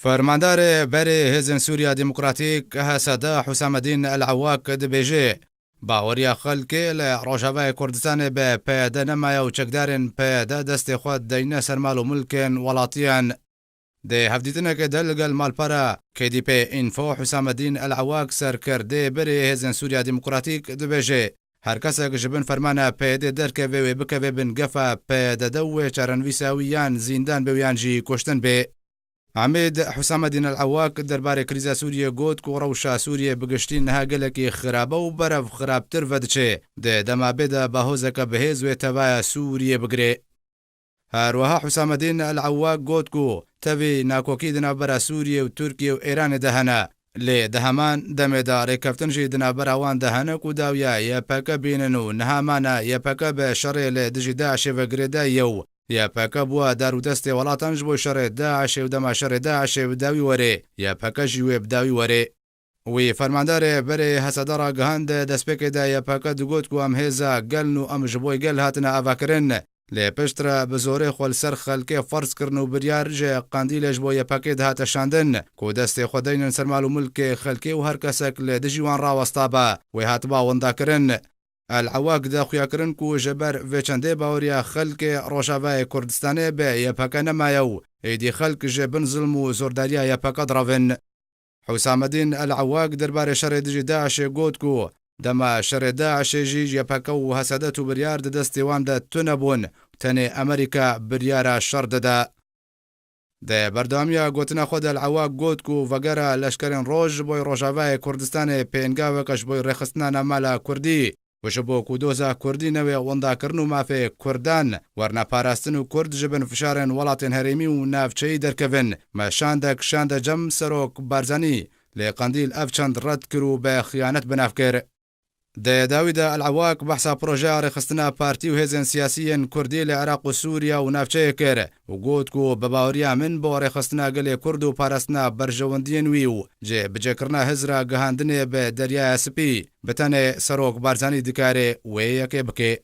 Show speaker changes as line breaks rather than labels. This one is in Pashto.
فرماندار بری هزن سوریا دموکراتیک هسدا حسام الدین العواق دبیجه باوریا خلکی لروجاوای کردستان به پیاده نمای و چکدارن پیاده دست خود دینه سرمال و ملکن ولاتیان ده هفدیتنه که دلگل مالپارا KDP اینفو حسام الدین العواق سرکرده بری هزن سوریا دموکراتیک دبیجه هر کسی که جبن فرمانه پیاده درکه و بکه بن گفه پیاده دو چرنویساویان زیندان بیان جی کشتن به عمید حسام الدین العواق درباره کریزا سوریه گوت که روشا سوریه بگشتین نها گلکی خرابه و برف خرابتر ودچه ده دما بده بهوزک بهز و تبای سوریه بگره. هروها حسام الدین العواق گوت که تبی ناکوکی دنابرا سوریه و ترکیه و ایران دهنه لی دهمان دمدار کفتنجی دنابرا وان دهنه که داویا یا پاکا بیننو نهامانا یا پاکا به شره لی دجی داعش و گرده یو یا پاکا بوا دارو دست ولاتنج بو شر داعش و دما شر داعش بداوی وره یا پاکا جوی بداوی وره وی فرماندار بری حسدارا گهند دسپک دا یا پاکا دگوت کو ام هزا گلنو ام جبوی گل هاتنا افاکرن لی پشترا بزوره خول سر خلک فرض کرنو بریار جه قاندیلش بو یا پاکا هات شاندن کو دست خداین سرمال و ملک خلکی و هر کسک لدجوان را وستابا وی هاتبا وندا کرن العواق دا خویا کرن کو جبر و چنده باوریا خلک روجاوای کردستان به یا پاکا نمایو ایدی خلک جبن ظلم و زورداریا یا پاکا دراون حسام الدین العواق درباره شر دجی داعش گوت کو دما شر داعش جی یا پاکا و حسادت و بریار دست وان دا تنبون تنه امریکا بریار شر ده بردامیا گوتنا خود العواق گوت کو وگره لشکرین روج بوی روجاوای کردستان پینگا وکش بوی رخصتنا مالا کردی وشبو کودوزا کردی نوی وندا کرنو مافی کردان ورنا پاراستنو کرد جبن فشارن ولاتن هریمی و نافچهی درکوین ما شاند جم سروک بارزانی لی قندیل افچند رد کرو به خیانت بنافکر ده داوید العواق بحثا پروژه رخصتنا پارتی و هزن سیاسیین کردی لعراق و سوریا و نافچه کر و گوت کو بباوریا من با رخصتنا گل کرد و پاراستنا برجواندین ویو جه بجکرنا هزرا گهاندنه به دریای سپی بتنه سروک بارزانی دکاره و یکی بکه